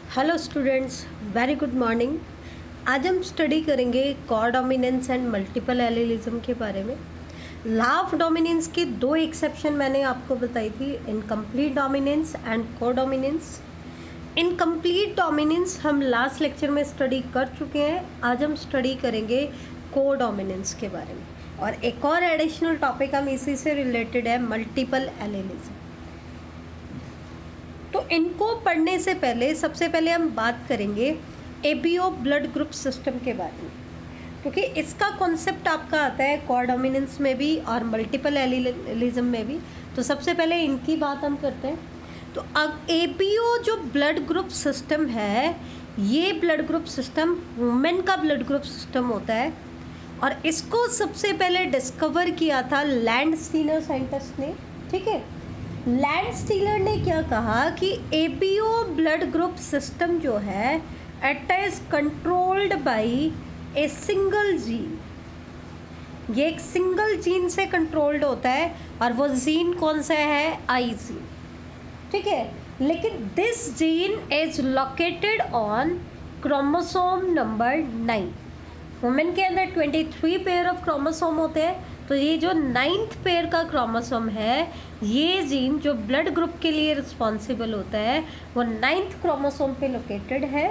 Hello students, very good morning. आज हम study करेंगे कोडोमिनेंस एंड मल्टीपल एलिलिज्म के बारे में। लॉ ऑफ डोमिनेंस के दो एक्सेप्शन मैंने आपको बताई थी, incomplete dominance and codominance. Incomplete dominance हम लास्ट लेक्चर में स्टडी कर चुके हैं। आज हम स्टडी करेंगे कोडोमिनेंस के बारे में, और एक और एडिशनल टॉपिक हम इसी से रिलेटेड है, मल्टीपल एलिलिज्म। तो इनको पढ़ने से पहले सबसे पहले हम बात करेंगे एबीओ ब्लड ग्रुप सिस्टम के बारे में, क्योंकि इसका कॉन्सेप्ट आपका आता है कोडोमिनेंस में भी और मल्टीपल एलिलिज्म में भी। तो सबसे पहले इनकी बात हम करते हैं। तो अब एबीओ जो ब्लड ग्रुप सिस्टम है, ये ब्लड ग्रुप सिस्टम वुमेन का ब्लड ग्रुप सिस्टम होता है, और इसको सबसे पहले डिस्कवर किया था लैंडस्टीनर साइंटिस्ट ने। ठीक है, लैंडस्टीनर ने क्या कहा कि एबीओ ब्लड ग्रुप सिस्टम जो है it is controlled by a single gene. ये एक सिंगल जीन से कंट्रोल्ड होता है, और वो जीन कौन सा है? आई जीन। ठीक है, लेकिन this gene is located on chromosome number 9। Women के अंदर 23 पेयर ऑफ क्रोमोसोम होते हैं, तो ये जो 9th पेयर का क्रोमोसोम है, ये जीन जो ब्लड ग्रुप के लिए रिस्पॉन्सिबल होता है, वो 9th क्रोमोसोम पे लोकेटेड है।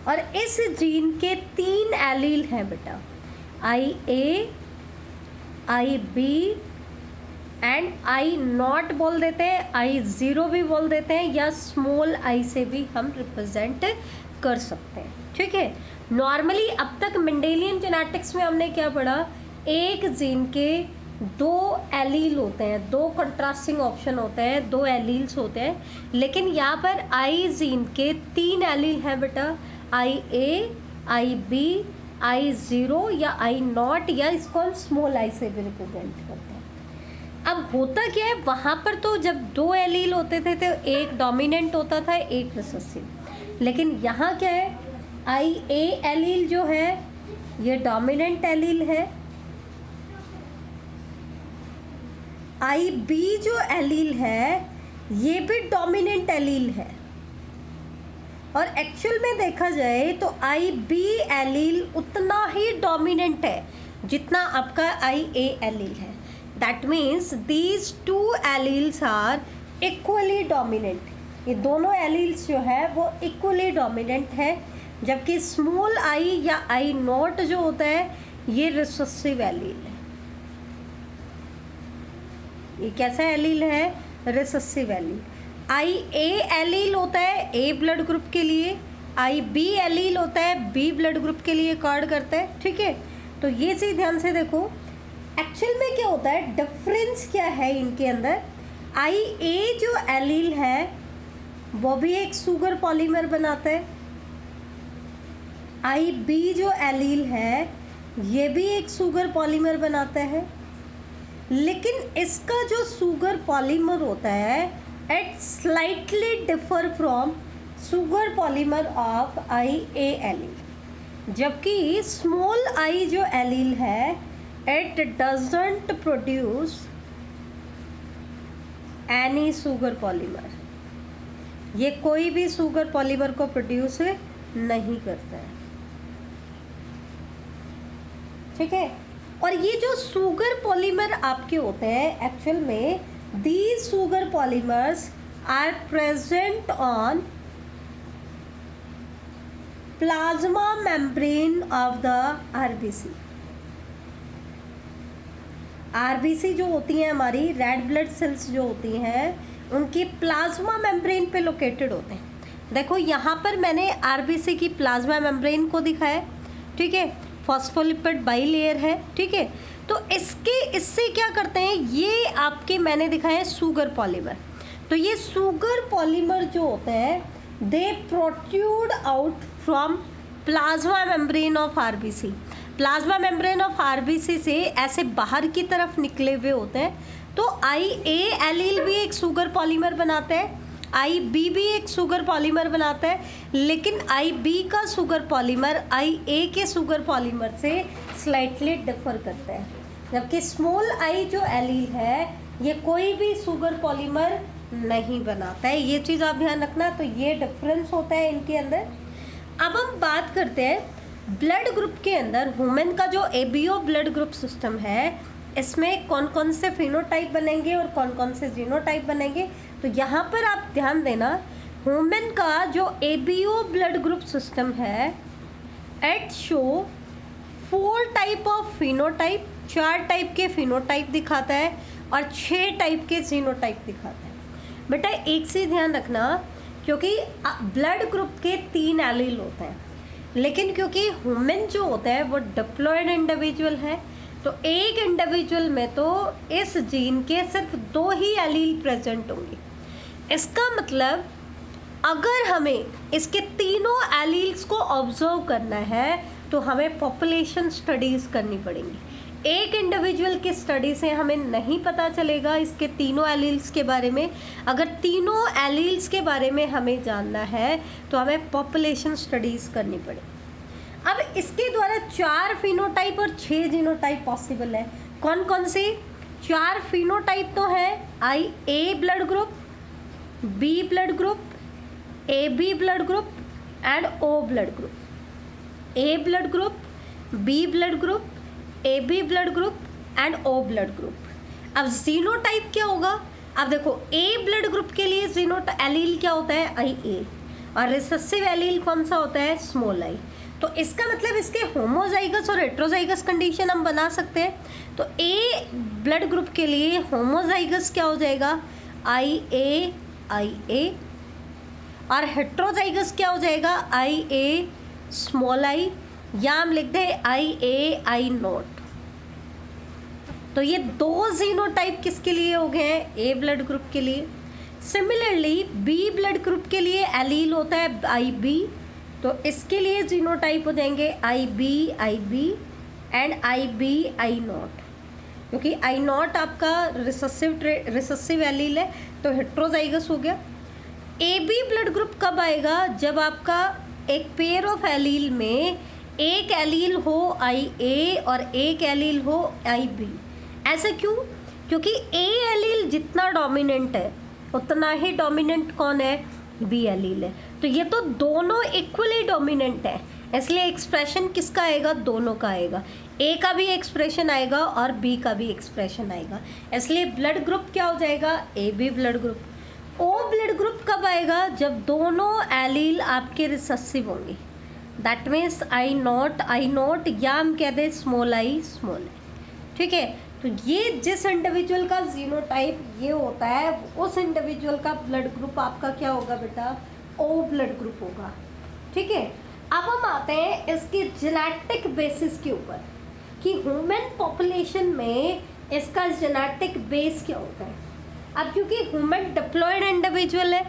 और इस जीन के 3 एलील हैं बेटा, IA, IB एंड I0 बोल देते हैं, I0 भी बोल देते हैं, या स्मॉल I से भी हम रिप्रेजेंट कर सकते हैं। ठीक है, नॉर्मली अब तक मेंडेलियन जेनेटिक्स में हमने क्या पढ़ा? एक जीन के 2 एलील होते हैं, 2 कंट्रास्टिंग ऑप्शन होते हैं, 2 एलील्स होते हैं। लेकिन यहाँ पर आई जीन के 3 एलील हैं बेटा, IA, IB, I0 या I0, या इसको हम स्मॉल आई से भी रिप्रेजेंट करते हैं। अब होता क्या है, वहाँ पर तो जब 2 एलील होते थे तो एक डोमिनेंट होता था, एक रिसेसिव। लेकिन यहाँ क्या है, IA एलील जो है ये डोमिनेंट एलील है, IB जो एलील है ये भी डोमिनेंट एलील है। और एक्चुअल में देखा जाए तो IB एलील उतना ही डोमिनेंट है जितना आपका IA एलील है। That means these 2 alleles are equally dominant. ये दोनों एलील्स जो है वो इक्वली डोमिनेंट है, जबकि स्मॉल I या I0 जो होता है ये रिसेसिव एलील है। ये कैसा एलील है? Recessive allele. IA एलील होता है A ब्लड ग्रुप के लिए, IB एलील होता है B ब्लड ग्रुप के लिए कार्ड करता है। ठीक है, तो ये चीज़ ध्यान से देखो। एक्चुअल में क्या होता है, डिफरेंस क्या है इनके अंदर? IA जो एलील है वो भी एक शुगर पॉलीमर बनाता है, IB जो एलील है ये भी एक शुगर पॉलीमर बनाता है, लेकिन इसका जो शुगर पॉलीमर होता है it slightly differ from sugar polymer of IA allele. जबकि स्मॉल I जो एलील है it doesn't produce any sugar polymer. ये कोई भी शुगर पॉलीमर को प्रोड्यूस नहीं करता है। ठीक है, और ये जो शुगर पॉलीमर आपके होते हैं, एक्चुअल में these sugar polymers are present on plasma membrane of the RBC। RBC जो होती हैं हमारी रेड ब्लड सेल्स जो होती हैं, उनकी प्लाज्मा मेम्ब्रेन पे लोकेटेड होते हैं। देखो यहाँ पर मैंने RBC की प्लाज्मा मेम्ब्रेन को दिखाया। ठीक है, फॉस्फोलिपिड बाइलेयर है। ठीक है, तो इससे क्या करते हैं, ये आपके मैंने दिखाए शुगर पॉलीमर। तो ये शुगर पॉलीमर जो होते हैं they protrude out from plasma membrane of RBC। Plasma membrane of RBC से ऐसे बाहर की तरफ निकले हुए होते हैं। तो IA एलील भी एक शुगर पॉलीमर बनाते हैं, IB भी एक शुगर पॉलीमर बनाता है, लेकिन IB का शुगर पॉलीमर IA के शुगर पॉलीमर से स्लाइटली डिफर करता है। जबकि स्मॉल I जो एलील है ये कोई भी शुगर पॉलीमर नहीं बनाता है। ये चीज़ आप ध्यान रखना। तो ये डिफरेंस होता है इनके अंदर। अब हम बात करते हैं ब्लड ग्रुप के अंदर वुमेन का जो एबीओ ब्लड ग्रुप सिस्टम है, इसमें कौन कौन से फिनोटाइप बनेंगे और कौन कौन से जीनोटाइप बनेंगे। तो यहाँ पर आप ध्यान देना, वुमेन का जो एबीओ ब्लड ग्रुप सिस्टम है, it show 4 type of phenotype, 4 type के फिनोटाइप दिखाता है और 6 टाइप के जीनोटाइप दिखाता है। बेटा एक चीज़ ध्यान रखना, क्योंकि ब्लड ग्रुप के 3 एलील होते हैं, लेकिन क्योंकि वुमेन जो होता है वो डिप्लॉयड इंडिविजुअल है, तो एक इंडिविजुअल में तो इस जीन के सिर्फ 2 ही एलील प्रेजेंट होंगे। इसका मतलब अगर हमें इसके तीनों एलील्स को ऑब्जर्व करना है तो हमें पॉपुलेशन स्टडीज़ करनी पड़ेंगी। एक इंडिविजुअल की स्टडी से हमें नहीं पता चलेगा इसके तीनों एलील्स के बारे में। अगर तीनों एलील्स के बारे में हमें जानना है तो हमें पॉपुलेशन स्टडीज़ करनी पड़ेगी। अब इसके द्वारा 4 फिनोटाइप और 6 जीनोटाइप पॉसिबल है। कौन कौन से 4 फिनोटाइप तो है? A blood group, B blood group, A B blood group and O blood group. A blood group, B blood group, A B blood group and O blood group. अब genotype क्या होगा? अब देखो, ए ब्लड ग्रुप के लिए allele क्या होता है? आई ए, और रिसेसिव एलील कौन सा होता है? Small I. तो इसका मतलब इसके होमोजाइगस और हेट्रोजाइगस कंडीशन हम बना सकते हैं। तो ए ब्लड ग्रुप के लिए होमोजाइगस क्या हो जाएगा? आई ए, और हेट्रोजाइगस क्या हो जाएगा? आई ए स्मॉल आई, या हम लिखते हैं आई ए आई नॉट। तो ये 2 जीनोटाइप किसके लिए हो गए हैं? ए ब्लड ग्रुप के लिए। सिमिलरली बी ब्लड ग्रुप के लिए एलील होता है आई बी, तो इसके लिए जीनोटाइप हो जाएंगे I B and I B I not, क्योंकि आई नॉट आपका रिसेसिव एलील है, तो हेट्रोजाइगस हो गया। ए बी ब्लड ग्रुप कब आएगा? जब आपका एक पेयर ऑफ एलील में एक एलील हो आई ए और एक एलील हो आई बी। ऐसा क्यों? क्योंकि ए एलील जितना डोमिनेंट है उतना ही डोमिनेंट कौन है? बी एलील है। तो ये तो दोनों इक्वली डोमिनेंट है, इसलिए एक्सप्रेशन किसका आएगा? दोनों का आएगा। ए का भी एक्सप्रेशन आएगा और बी का भी एक्सप्रेशन आएगा, इसलिए ब्लड ग्रुप क्या हो जाएगा? A B blood group. O blood group कब आएगा? जब दोनों एलील आपके रिसेसिव होंगे, दैट मीन्स आई नॉट या हम कहते हैं स्मॉल आई। ठीक है, तो ये जिस इंडिविजुअल का जीनोटाइप ये होता है, उस इंडिविजुअल का ब्लड ग्रुप आपका क्या होगा बेटा? ओ ब्लड ग्रुप होगा। ठीक है, अब हम आते हैं इसके जेनेटिक बेसिस के ऊपर कि ह्यूमन पॉपुलेशन में इसका जेनेटिक बेस क्या होता है। अब क्योंकि ह्यूमन डिप्लॉयड इंडिविजुअल है,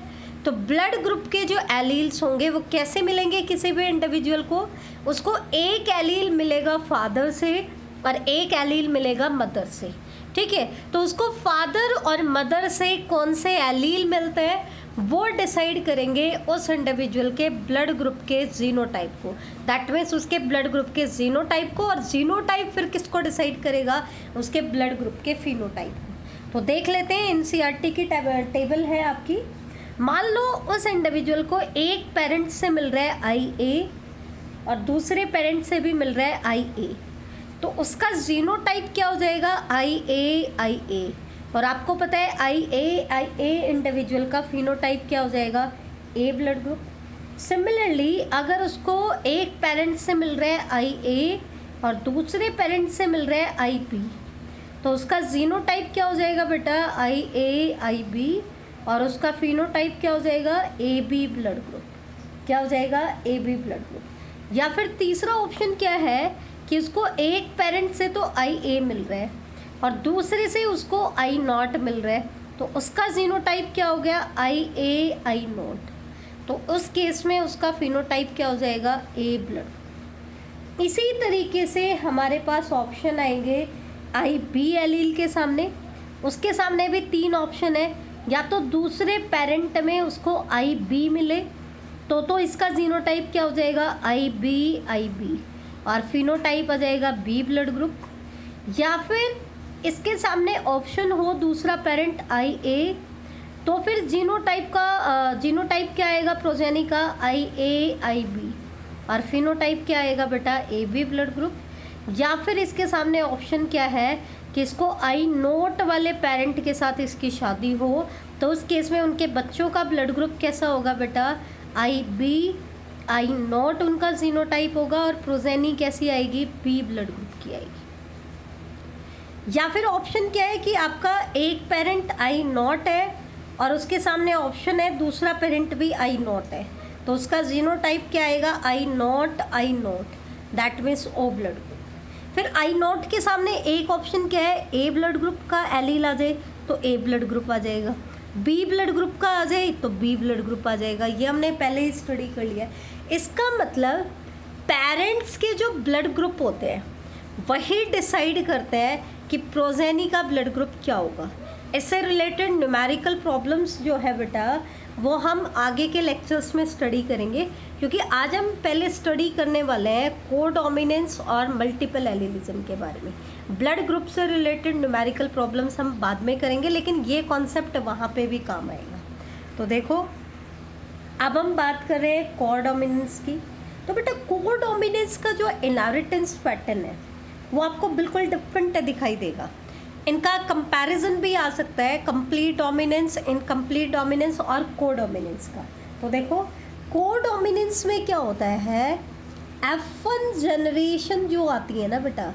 तो ब्लड ग्रुप के जो एलील्स होंगे वो कैसे मिलेंगे किसी भी इंडिविजुअल को? उसको एक एलील मिलेगा फादर से और एक एलील मिलेगा मदर से। ठीक है, तो उसको फादर और मदर से कौन से एलील मिलते हैं वो डिसाइड करेंगे उस इंडिविजुअल के ब्लड ग्रुप के जीनोटाइप को। दैट मीन्स उसके ब्लड ग्रुप के जीनोटाइप को, और जीनोटाइप फिर किसको डिसाइड करेगा? उसके ब्लड ग्रुप के फिनोटाइप को। तो देख लेते हैं, एनसीईआरटी की टेबल है आपकी। मान लो उस इंडिविजुअल को एक पेरेंट से मिल रहा है आई ए और दूसरे पेरेंट से भी मिल रहा है आई ए, तो उसका जीनोटाइप क्या हो जाएगा? आई ए। और आपको पता है आई ए इंडिविजुअल का फिनोटाइप क्या हो जाएगा? ए ब्लड ग्रुप। सिमिलरली अगर उसको एक पेरेंट से मिल रहा है आई ए और दूसरे पेरेंट से मिल रहा है आई बी, तो उसका जीनोटाइप क्या हो जाएगा बेटा? आई ए आई बी, और उसका फिनोटाइप क्या हो जाएगा? A B blood group. क्या हो जाएगा? A B blood group. या फिर तीसरा ऑप्शन क्या है कि उसको एक पेरेंट से तो आई ए मिल रहा है और दूसरे से उसको आई नॉट मिल रहा है, तो उसका जीनोटाइप क्या हो गया? आई ए आई नॉट। तो उस केस में उसका फिनोटाइप क्या हो जाएगा? ए ब्लड। इसी तरीके से हमारे पास ऑप्शन आएंगे आई बी एलील के सामने। उसके सामने भी 3 ऑप्शन है, या तो दूसरे पेरेंट में उसको आई बी मिले तो इसका जीनोटाइप क्या हो जाएगा? आई बी, और फिनोटाइप आ जाएगा बी ब्लड ग्रुप। या फिर इसके सामने ऑप्शन हो दूसरा पेरेंट आई ए, तो फिर जीनोटाइप क्या आएगा प्रोजेनी का, IA IB, और फिनोटाइप क्या आएगा बेटा, AB ब्लड ग्रुप। या फिर इसके सामने ऑप्शन क्या है कि इसको I0 वाले पेरेंट के साथ इसकी शादी हो, तो उस केस में उनके बच्चों का ब्लड ग्रुप कैसा होगा बेटा, IB I0 उनका जीनोटाइप होगा, और प्रोजेनी कैसी आएगी, B ब्लड ग्रुप की आएगी। या फिर ऑप्शन क्या है कि आपका एक पेरेंट I0 है और उसके सामने ऑप्शन है दूसरा पेरेंट भी I0 है, तो उसका जीनोटाइप क्या आएगा, I0 that means O blood group. फिर I0 के सामने एक ऑप्शन क्या है, A ब्लड ग्रुप का एलील आ जाए तो A ब्लड ग्रुप आ जाएगा, B ब्लड ग्रुप का आ जाए तो B ब्लड ग्रुप आ जाएगा। ये हमने पहले ही स्टडी कर लिया है। इसका मतलब पेरेंट्स के जो ब्लड ग्रुप होते हैं वही डिसाइड करते हैं कि प्रोजेनी का ब्लड ग्रुप क्या होगा। इससे रिलेटेड न्यूमेरिकल प्रॉब्लम्स जो है बेटा वो हम आगे के लेक्चर्स में स्टडी करेंगे, क्योंकि आज हम पहले स्टडी करने वाले हैं कोडोमिनेंस और मल्टीपल एलिलिज्म के बारे में। ब्लड ग्रुप से रिलेटेड न्यूमेरिकल प्रॉब्लम्स हम बाद में करेंगे, लेकिन ये कॉन्सेप्ट वहाँ पे भी काम आएगा। तो देखो अब हम बात कर रहे हैं कोडोमिनेंस की। तो बेटा कोडोमिनेंस का जो इनहेरिटेंस पैटर्न है वो आपको बिल्कुल डिफरेंट दिखाई देगा। इनका कंपैरिजन भी आ सकता है, कंप्लीट डोमिनेंस, इनकम्प्लीट डोमिनेंस और कोडोमिनेंस का। तो देखो कोडोमिनेंस में क्या होता है, F1 जनरेशन जो आती है ना बेटा,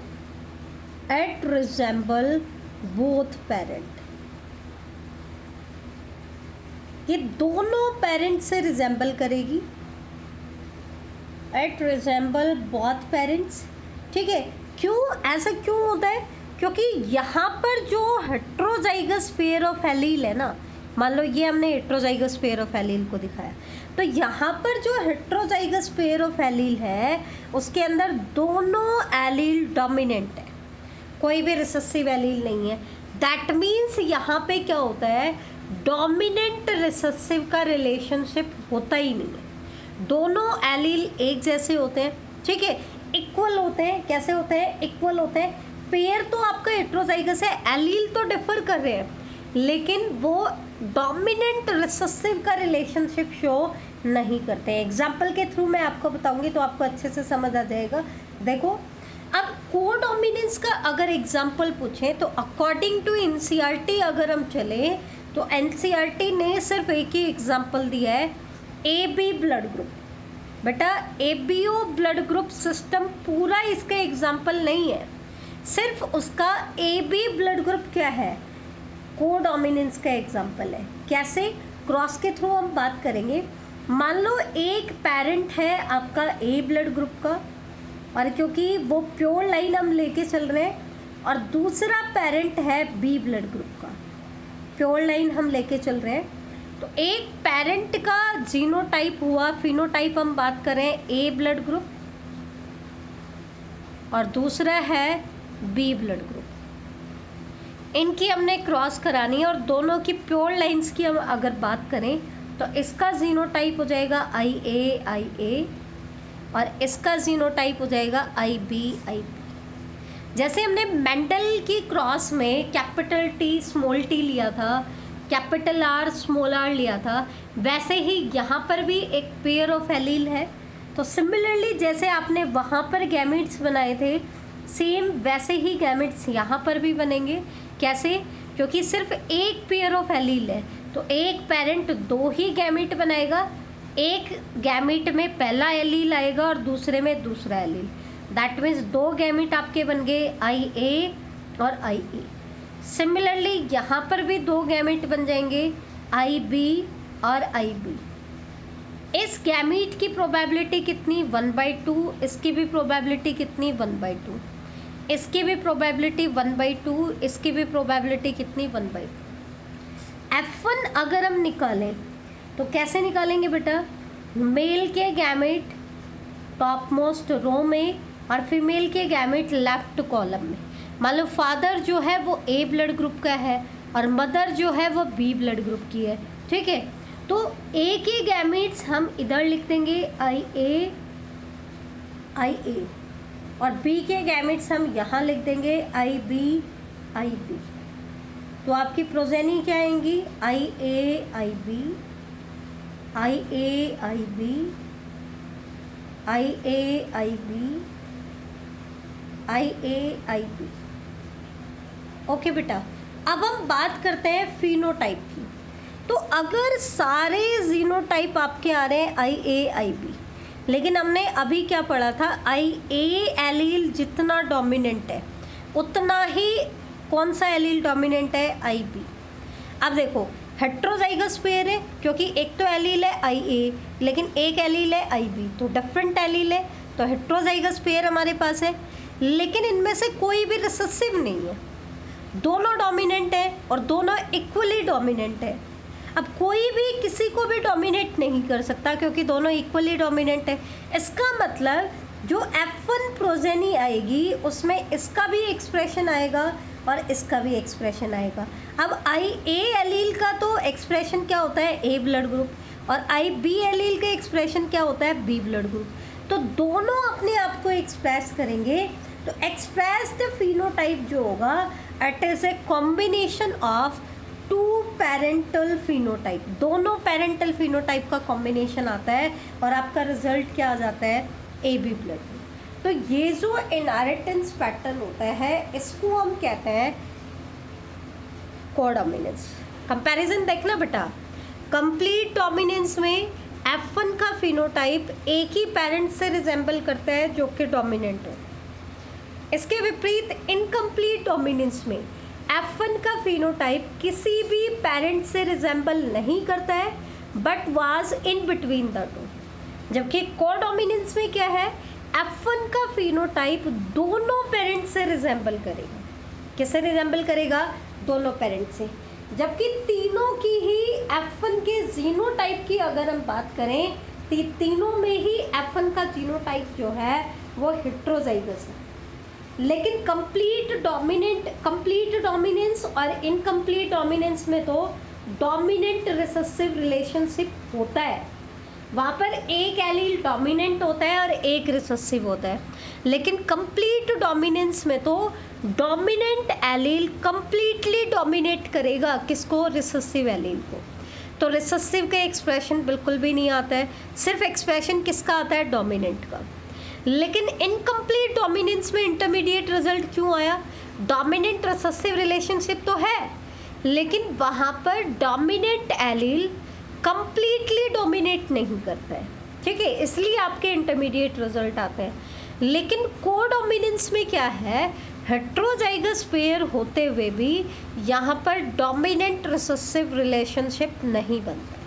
एट रिजेंबल बोथ पेरेंट, ये दोनों पेरेंट से रिजेंबल करेगी, एट रिजेंबल बोथ पेरेंट्स। ठीक है, क्यों ऐसा क्यों होता है, क्योंकि यहाँ पर जो हेट्रोजाइगस पेयर ऑफ एलील है ना, मान लो ये हमने हेट्रोजाइगस पेयर ऑफ एलील को दिखाया, तो यहाँ पर जो हेट्रोजाइगस पेयर ऑफ एलील है उसके अंदर दोनों एलील डोमिनेंट है, कोई भी रिसेसिव एलील नहीं है। दैट मीन्स यहाँ पे क्या होता है, डोमिनेंट रिसेसिव का रिलेशनशिप होता ही नहीं है, दोनों एलील एक जैसे होते हैं। ठीक है, इक्वल होते हैं। कैसे होते हैं, इक्वल होते हैं। पेयर तो आपका हेट्रोजाइगस है, एलील तो डिफर कर रहे हैं, लेकिन वो डोमिनेंट रिसेसिव का रिलेशनशिप शो नहीं करते हैं। एग्जाम्पल के थ्रू मैं आपको बताऊंगी तो आपको अच्छे से समझ आ जाएगा। देखो अब कोडोमिनेंस का अगर एग्जाम्पल पूछें तो अकॉर्डिंग टू NCERT अगर हम चले तो NCERT ने सिर्फ एक ही एग्जाम्पल दिया है, AB ब्लड ग्रुप। बेटा ABO ब्लड ग्रुप सिस्टम पूरा इसका एग्जाम्पल नहीं है, सिर्फ उसका AB ब्लड ग्रुप क्या है, कोडोमिनेंस का एग्जाम्पल है। कैसे, क्रॉस के थ्रू हम बात करेंगे। मान लो एक पेरेंट है आपका A ब्लड ग्रुप का, और क्योंकि वो प्योर लाइन हम लेके चल रहे हैं, और दूसरा पेरेंट है B ब्लड ग्रुप का, प्योर लाइन हम लेके चल रहे हैं। तो एक पेरेंट का जीनोटाइप हुआ, फिनोटाइप हम बात करें A ब्लड ग्रुप, और दूसरा है B ब्लड ग्रुप। इनकी हमने क्रॉस करानी है, और दोनों की प्योर लाइंस की हम अगर बात करें तो इसका जीनोटाइप हो जाएगा IA और इसका जीनोटाइप हो जाएगा IB। जैसे हमने मेंडल की क्रॉस में कैपिटल T स्मॉल t लिया था, कैपिटल R स्मॉल r लिया था, वैसे ही यहाँ पर भी एक पेयर ऑफ एलील है। तो सिमिलरली जैसे आपने वहाँ पर गैमेट्स बनाए थे, सेम वैसे ही गैमेट्स यहाँ पर भी बनेंगे। कैसे, क्योंकि सिर्फ एक पेयर ऑफ एलील है, तो एक पेरेंट दो ही गैमेट बनाएगा, एक गैमेट में पहला एलील आएगा और दूसरे में दूसरा एलील। दैट मीन्स दो गैमेट आपके बन गए IA और IE। सिमिलरली यहाँ पर भी दो गैमेट बन जाएंगे IB और IB। इस गैमेट की प्रोबेबिलिटी कितनी 1/2, इसकी भी प्रोबेबिलिटी कितनी 1/2, इसकी भी प्रोबेबिलिटी 1/2, इसकी भी प्रोबेबिलिटी कितनी 1/2। F1 अगर हम निकालें तो कैसे निकालेंगे बेटा, मेल के गैमेट टॉप मोस्ट रो में और फीमेल के गैमेट लेफ्ट कॉलम में। मान लो फादर जो है वो A ब्लड ग्रुप का है और मदर जो है वो B ब्लड ग्रुप की है। ठीक है, तो A के गैमेट्स हम इधर लिख देंगे IA और B के गैमेट्स हम यहाँ लिख देंगे IB। तो आपकी प्रोजेनी क्या आएंगी, आई ए आई बी, आई ए आई बी, आई ए आई बी, आई ए आई बी। ओके बेटा, अब हम बात करते हैं फिनोटाइप की। तो अगर सारे जीनोटाइप आपके आ रहे हैं आई ए आई बी, लेकिन हमने अभी क्या पढ़ा था, आई ए एलील जितना डोमिनेंट है उतना ही कौन सा एलील डोमिनेंट है, आई बी। अब देखो हेट्रोजाइगस पेयर है, क्योंकि एक तो एलील है आई ए लेकिन एक एलील है आई बी, तो डिफरेंट एलील है, तो हेट्रोजाइगस पेयर हमारे पास है। लेकिन इनमें से कोई भी रिसेसिव नहीं है, दोनों डोमिनेंट है और दोनों इक्वली डोमिनेंट है। अब कोई भी किसी को भी डोमिनेट नहीं कर सकता क्योंकि दोनों इक्वली डोमिनेंट है। इसका मतलब जो F1 प्रोजेनी आएगी उसमें इसका भी एक्सप्रेशन आएगा और इसका भी एक्सप्रेशन आएगा। अब आई ए एलील का तो एक्सप्रेशन क्या होता है, ए ब्लड ग्रुप, और आई बी एलील का एक्सप्रेशन क्या होता है, बी ब्लड ग्रुप। तो दोनों अपने आप को एक्सप्रेस करेंगे। तो एक्सप्रेस्ड फिनोटाइप जो होगा it is a combination of two parental phenotype, दोनों पेरेंटल फिनोटाइप का कॉम्बिनेशन आता है और आपका रिजल्ट क्या आ जाता है, ए बी ब्लड ग्रुप। तो ये जो इनहेरिटेंस पैटर्न होता है इसको हम कहते हैं कोडोमिनेंस। कंपैरिजन देखना बेटा, कंप्लीट डोमिनेंस में F1 का फिनोटाइप एक ही पेरेंट से रिजेंबल करता है जो कि डोमिनेंट हो। इसके विपरीत इनकम्प्लीट डोमिनेंस में F1 का फिनोटाइप किसी भी पेरेंट से रिजेंबल नहीं करता है but was in between the two. जबकि कोडोमिनेंस में क्या है, F1 का फिनोटाइप दोनों पेरेंट से रिजेंबल करेगा। किससे रिजेंबल करेगा, दोनों पेरेंट से। जबकि तीनों की ही F1 के जीनोटाइप की अगर हम बात करें तो तीनों में ही F1 का जीनोटाइप जो है वो हेट्रोजाइगस है। लेकिन कंप्लीट डोमिनेंस और इनकम्प्लीट डोमिनेंस में तो डोमिनेंट रिसेसिव रिलेशनशिप होता है, वहाँ पर एक एलील डोमिनेंट होता है और एक रिसेसिव होता है। लेकिन कंप्लीट डोमिनेंस में तो डोमिनेंट एलील कंप्लीटली डोमिनेट करेगा किसको, रिसेसिव एलील को। तो रिसेसिव का एक्सप्रेशन बिल्कुल भी नहीं आता है, सिर्फ एक्सप्रेशन किसका आता है, डोमिनेंट का। लेकिन इनकम्प्लीट डोमिनेंस में इंटरमीडिएट रिजल्ट क्यों आया, डोमिनेंट रिसेसिव रिलेशनशिप तो है लेकिन वहाँ पर डोमिनेंट एलील कंप्लीटली डोमिनेट नहीं करता है, ठीक है, इसलिए आपके इंटरमीडिएट रिजल्ट आते हैं। लेकिन कोडोमिनेंस में क्या है, हेट्रोजाइगस पेयर होते हुए भी यहाँ पर डोमिनेंट रिसेसिव रिलेशनशिप नहीं बनता,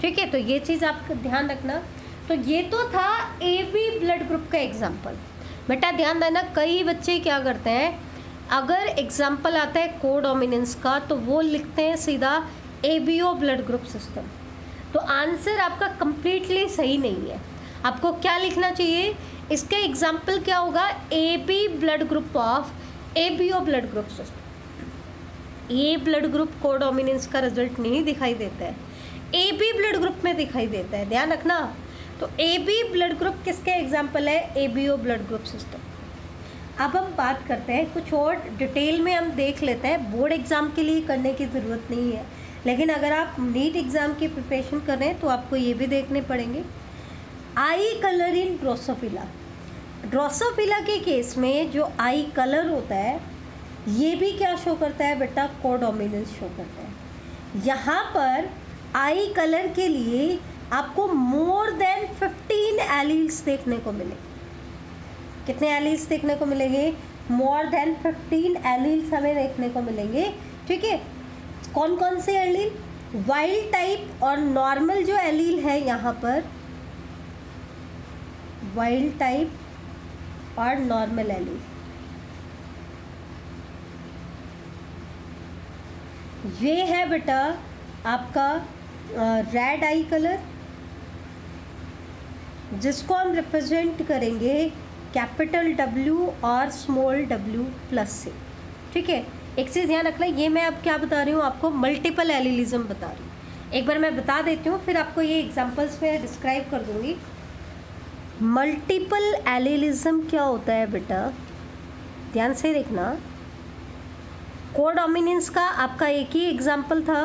ठीक है। तो ये चीज़ आप ध्यान रखना। तो ये तो था ए बी ब्लड ग्रुप का एग्जाम्पल। बेटा ध्यान देना, कई बच्चे क्या करते हैं, अगर एग्जाम्पल आता है कोडोमिनेंस का तो वो लिखते हैं सीधा एबीओ ब्लड ग्रुप सिस्टम। तो आंसर आपका कंप्लीटली सही नहीं है। आपको क्या लिखना चाहिए, इसका एग्जाम्पल क्या होगा, A B blood group of ABO blood group system. A blood group codominance का रिजल्ट नहीं दिखाई देता है, ए बी ब्लड ग्रुप में दिखाई देता है, ध्यान रखना। तो ए बी ब्लड ग्रुप किसके एग्जाम्पल है, एबीओ ब्लड ग्रुप सिस्टम। अब हम बात करते हैं कुछ और डिटेल में, हम देख लेते हैं। बोर्ड एग्ज़ाम के लिए करने की ज़रूरत नहीं है, लेकिन अगर आप नीट एग्ज़ाम की प्रिपरेशन कर रहे हैं तो आपको ये भी देखने पड़ेंगे। आई कलर इन ड्रोसोफिला, ड्रोसोफिला के केस में जो आई कलर होता है ये भी क्या शो करता है बेटा, कोडोमिनेंस शो करता है। यहाँ पर आई कलर के लिए आपको मोर देन 15 एलील्स देखने को मिले। कितने एलील्स देखने को मिलेंगे, मोर देन 15 एलील्स हमें देखने को मिलेंगे, ठीक है। कौन कौन से एलील, वाइल्ड टाइप और नॉर्मल जो एलील है यहाँ पर, वाइल्ड टाइप और नॉर्मल एलील, ये है बेटा आपका रेड आई कलर, जिसको हम रिप्रेजेंट करेंगे कैपिटल W और स्मॉल w प्लस से, ठीक है। एक चीज़ ध्यान रखना, ये मैं अब क्या बता रही हूँ आपको, मल्टीपल एलिलिज्म बता रही हूँ। एक बार मैं बता देती हूँ फिर आपको ये एग्जांपल्स में डिस्क्राइब कर दूँगी। मल्टीपल एलिलिज्म क्या होता है बेटा, ध्यान से देखना। कोडोमिनेंस का आपका एक ही एग्जाम्पल था,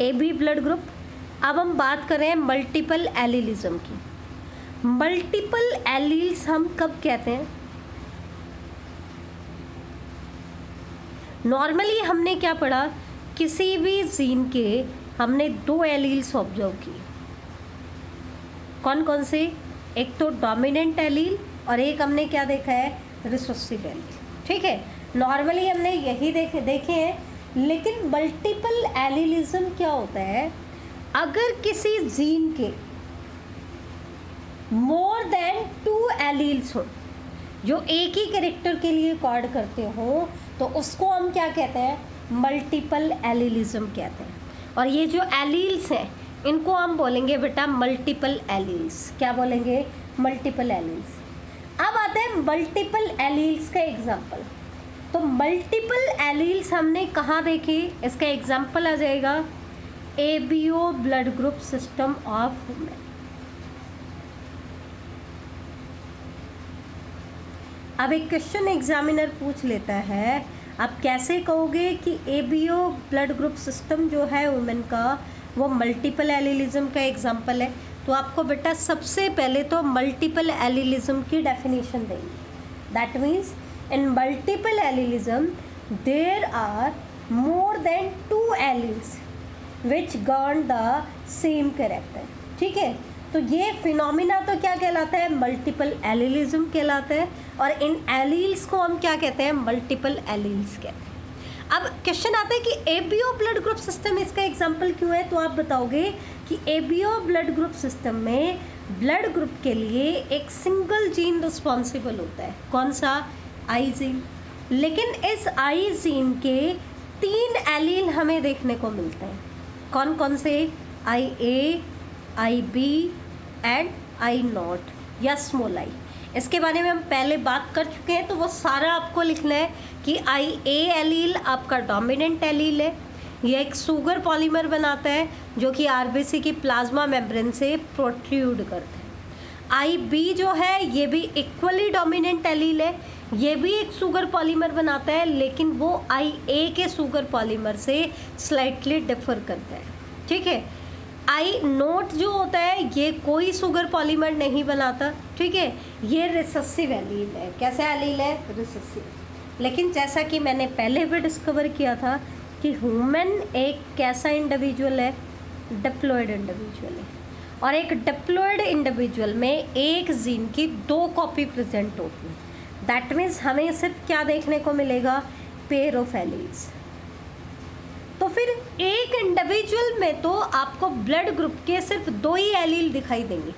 AB ब्लड ग्रुप। अब हम बात कर रहे हैं मल्टीपल एलिलिज्म की। मल्टीपल एलील्स हम कब कहते हैं? नॉर्मली हमने क्या पढ़ा, किसी भी जीन के हमने 2 एलील्स ऑब्जर्व किए। कौन कौन से? एक तो डोमिनेंट एलील और एक हमने क्या देखा है, रिसेसिव एलील। ठीक है, नॉर्मली हमने यही देखे हैं। लेकिन मल्टीपल एलिलिज्म क्या होता है? अगर किसी जीन के मोर देन 2 एलील्स हो जो एक ही कैरेक्टर के लिए कोड करते हो, तो उसको हम क्या कहते हैं? मल्टीपल एलिलिज्म कहते हैं। और ये जो एलील्स हैं इनको हम बोलेंगे बेटा मल्टीपल एलील्स। क्या बोलेंगे? Multiple alleles. अब आते हैं मल्टीपल एलील्स का एग्जाम्पल। तो मल्टीपल एलील्स हमने कहाँ देखे? इसका एग्जाम्पल आ जाएगा ABO blood group system of women. अब एक क्वेश्चन एग्जामिनर पूछ लेता है, आप कैसे कहोगे कि एबीओ ब्लड ग्रुप सिस्टम जो है वुमेन का वो मल्टीपल एलिलिज्म का एग्जाम्पल है? तो आपको बेटा सबसे पहले तो मल्टीपल एलिलिज्म की डेफिनेशन देंगे। That means in multiple allelism there are more than 2 alleles which govern the same character. ठीक है, तो ये फिनोमिना तो क्या कहलाता है? मल्टीपल एलिलिज्म कहलाता है। और इन एलील्स को हम क्या कहते हैं? मल्टीपल एलील्स कहते हैं। अब क्वेश्चन आता है कि एबीओ ब्लड ग्रुप सिस्टम इसका एग्जाम्पल क्यों है? तो आप बताओगे कि एबीओ ब्लड ग्रुप सिस्टम में ब्लड ग्रुप के लिए एक सिंगल जीन रिस्पॉन्सिबल होता है। कौन सा? आई जीन। लेकिन इस आई जीन के 3 एलील हमें देखने को मिलते हैं। कौन कौन से? आई ए, आई बी एंड आई नॉट या स्मॉल आई। इसके बारे में हम पहले बात कर चुके हैं, तो वो सारा आपको लिखना है कि आई ए एलील आपका डोमिनेंट एलील है। ये एक सुगर पॉलीमर बनाता है जो कि आरबीसी की प्लाज्मा मेम्ब्रेन से प्रोट्रूड करता है। आई बी जो है ये भी इक्वली डोमिनेंट एलील है, ये भी एक सुगर पॉलीमर बनाता है, लेकिन वो आई ए के सुगर पॉलीमर से स्लाइटली डिफर करता है। ठीक है, आई नोट जो होता है ये कोई सुगर पॉलीमर नहीं बनाता। ठीक है, ये रिसेसिव एलील है। कैसा एलील है? रिसेसिव। लेकिन जैसा कि मैंने पहले भी डिस्कवर किया था कि ह्यूमन एक कैसा इंडिविजुअल है? डिप्लॉयड इंडिविजुअल है। और एक डिप्लॉयड इंडिविजुअल में एक जीन की 2 कॉपी प्रेजेंट होती है। दैट मीन्स हमें सिर्फ क्या देखने को मिलेगा? Pair of alleles. तो फिर एक इंडिविजुअल में तो आपको ब्लड ग्रुप के सिर्फ 2 ही एलील दिखाई देंगे,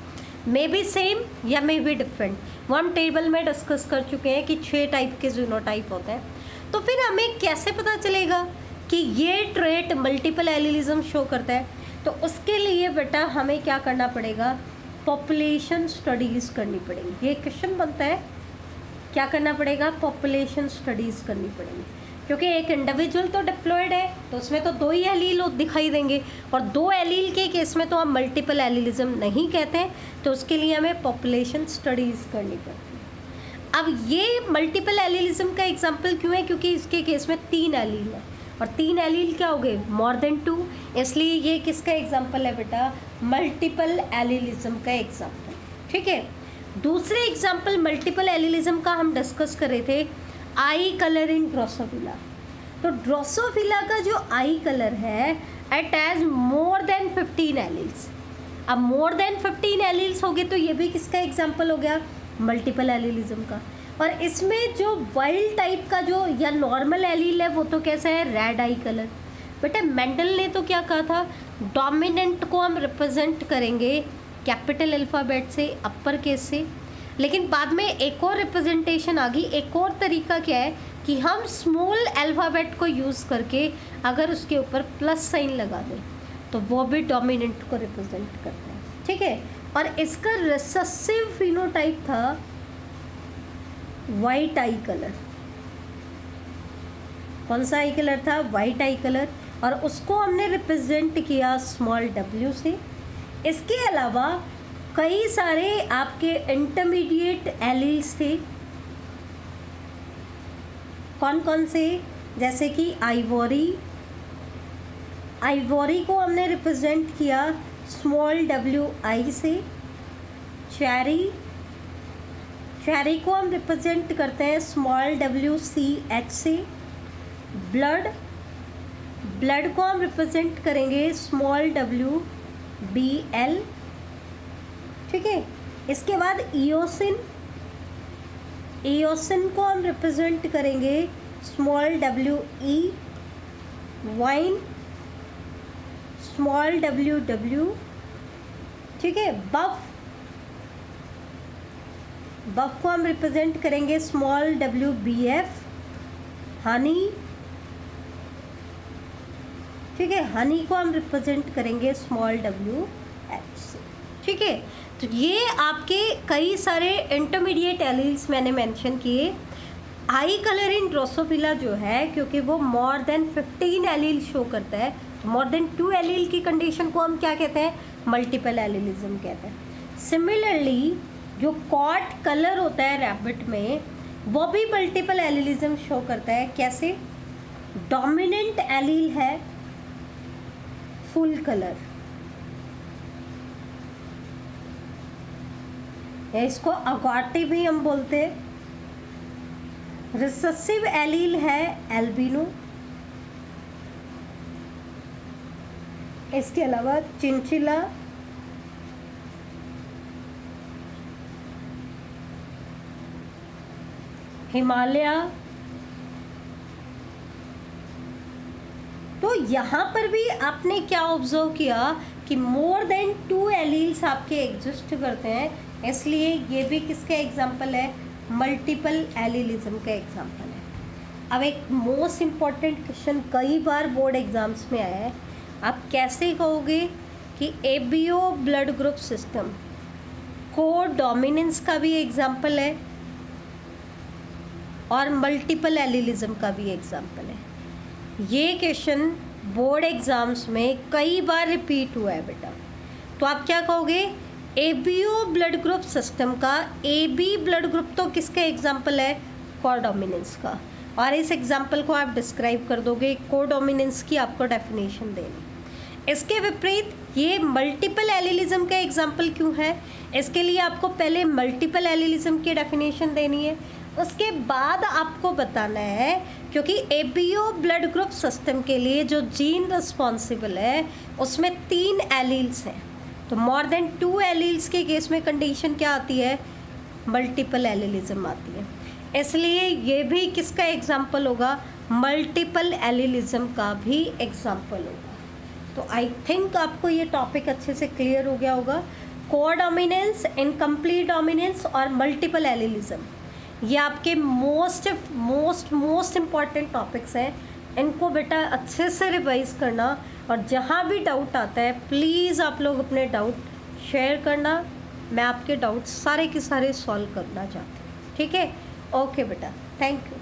मे बी सेम या मे बी डिफरेंट। वो हम टेबल में डिस्कस कर चुके हैं कि 6 टाइप के जीनोटाइप होते हैं। तो फिर हमें कैसे पता चलेगा कि ये ट्रेट मल्टीपल एलिलिज्म शो करता है? तो उसके लिए बेटा हमें क्या करना पड़ेगा? पॉपुलेशन स्टडीज़ करनी पड़ेगी। ये क्वेश्चन बनता है, क्या करना पड़ेगा? पॉपुलेशन स्टडीज़ करनी पड़ेगी। क्योंकि एक इंडिविजुअल तो डिप्लॉयड है तो उसमें तो 2 ही एलील दिखाई देंगे, और 2 एलील के केस में तो हम मल्टीपल एलिलिज्म नहीं कहते हैं। तो उसके लिए हमें पॉपुलेशन स्टडीज़ करनी पड़ती है। अब ये मल्टीपल एलिलिज्म का एग्जाम्पल क्यों है? क्योंकि इसके केस में 3 एलील है, और 3 एलील क्या हो गए? मोर देन 2। इसलिए ये किसका एग्जाम्पल है बेटा? मल्टीपल एलिलिज्म का एग्जाम्पल। ठीक है, दूसरे एग्जाम्पल मल्टीपल एलिलिज्म का हम डिस्कस कर रहे थे, आई कलर इन ड्रोसोफिला। तो ड्रोसोफिला का जो आई कलर है it has more than 15 alleles. अब मोर देन 15 एलील्स हो गए तो ये भी किसका एग्जाम्पल हो गया? मल्टीपल एलिलिज्म का। और इसमें जो वाइल्ड टाइप का जो या नॉर्मल एलील है वो तो कैसा है? रेड आई कलर। बेटा मेंडल ने तो क्या कहा था? डोमिनेंट को हम रिप्रेजेंट करेंगे कैपिटल अल्फ़ाबेट से, अपर केस से। लेकिन बाद में एक और रिप्रेजेंटेशन आ गई, एक और तरीका क्या है कि हम स्मॉल अल्फ़ाबेट को यूज़ करके अगर उसके ऊपर प्लस साइन लगा दें तो वो भी डोमिनेंट को रिप्रेजेंट करता है। ठीक है, और इसका रिसेसिव फिनोटाइप था वाइट आई कलर। कौन सा आई कलर था? वाइट आई कलर। और उसको हमने रिप्रेजेंट किया स्मॉल w से। इसके अलावा कई सारे आपके इंटरमीडिएट एलील्स थे। कौन कौन से? जैसे कि आइवोरी, आइवोरी को हमने रिप्रेजेंट किया स्मॉल डब्ल्यू आई से। चेरी, चेरी को हम रिप्रेजेंट करते हैं स्मॉल डब्ल्यू सी एच से। ब्लड, ब्लड को हम रिप्रेजेंट करेंगे स्मॉल डब्ल्यू बी एल, ठीक है। इसके बाद इयोसिन, इयोसिन को हम रिप्रेजेंट करेंगे small W E. Wine, small W W, ठीक है। बफ, बफ को हम रिप्रेजेंट करेंगे small W B F. Honey, ठीक है, हनी को हम रिप्रेजेंट करेंगे स्मॉल डब्ल्यू एच से, ठीक है। तो ये आपके कई सारे इंटरमीडिएट एलील्स मैंने मेंशन किए। आई कलर इन ड्रोसोफिला जो है, क्योंकि वो मोर देन 15 एलील शो करता है, मोर देन 2 एलील की कंडीशन को हम क्या कहते हैं, मल्टीपल एलीलिज्म कहते हैं। सिमिलरली जो कॉट कलर होता है रैबिट में, वो भी मल्टीपल एलीलिज्म शो करता है। कैसे? डोमिनेंट एलील है फुल कलर, या इसको अगॉटी भी हम बोलते हैं। रिसेसिव एलील है एल्बिनो। इसके अलावा चिंचिला, हिमालय। तो यहाँ पर भी आपने क्या ऑब्जर्व किया कि मोर देन 2 एलील्स आपके एग्जिस्ट करते हैं, इसलिए ये भी किसका एग्जाम्पल है, मल्टीपल एलीलिज्म का एग्जाम्पल है। अब एक मोस्ट इम्पॉर्टेंट क्वेश्चन कई बार बोर्ड एग्जाम्स में आया है, आप कैसे कहोगे कि एबीओ ब्लड ग्रुप सिस्टम को डोमिनेंस का भी एग्जाम्पल है और मल्टीपल एलीलिज्म का भी एग्जाम्पल है। ये क्वेश्चन बोर्ड एग्जाम्स में कई बार रिपीट हुआ है बेटा। तो आप क्या कहोगे, एबीओ ब्लड ग्रुप सिस्टम का एबी ब्लड ग्रुप तो किसका एग्जाम्पल है, कोडोमिनेंस का, और इस एग्जाम्पल को आप डिस्क्राइब कर दोगे, कोडोमिनेंस की आपको डेफिनेशन देनी। इसके विपरीत ये मल्टीपल एलीलिज्म का एग्जाम्पल क्यों है, इसके लिए आपको पहले मल्टीपल एलीलिज्म की डेफिनेशन देनी है, उसके बाद आपको बताना है, क्योंकि एबीओ ब्लड ग्रुप सिस्टम के लिए जो जीन रिस्पॉन्सिबल है उसमें 3 एलील्स हैं। तो मोर देन 2 एलील्स के केस में कंडीशन क्या आती है, मल्टीपल एलीलिज्म आती है। इसलिए ये भी किसका एग्जाम्पल होगा, मल्टीपल एलीलिज्म का भी एग्जाम्पल होगा। तो आई थिंक आपको ये टॉपिक अच्छे से क्लियर हो गया होगा। कोडोमिनेंस, इनकम्प्लीट डोमिनेंस और मल्टीपल एलीलिज्म, ये आपके मोस्ट इम्पॉर्टेंट टॉपिक्स हैं। इनको बेटा अच्छे से रिवाइज करना, और जहाँ भी डाउट आता है प्लीज़ आप लोग अपने डाउट शेयर करना, मैं आपके डाउट सारे के सारे सॉल्व करना चाहती हूँ, ठीक है। ओके बेटा, थैंक यू।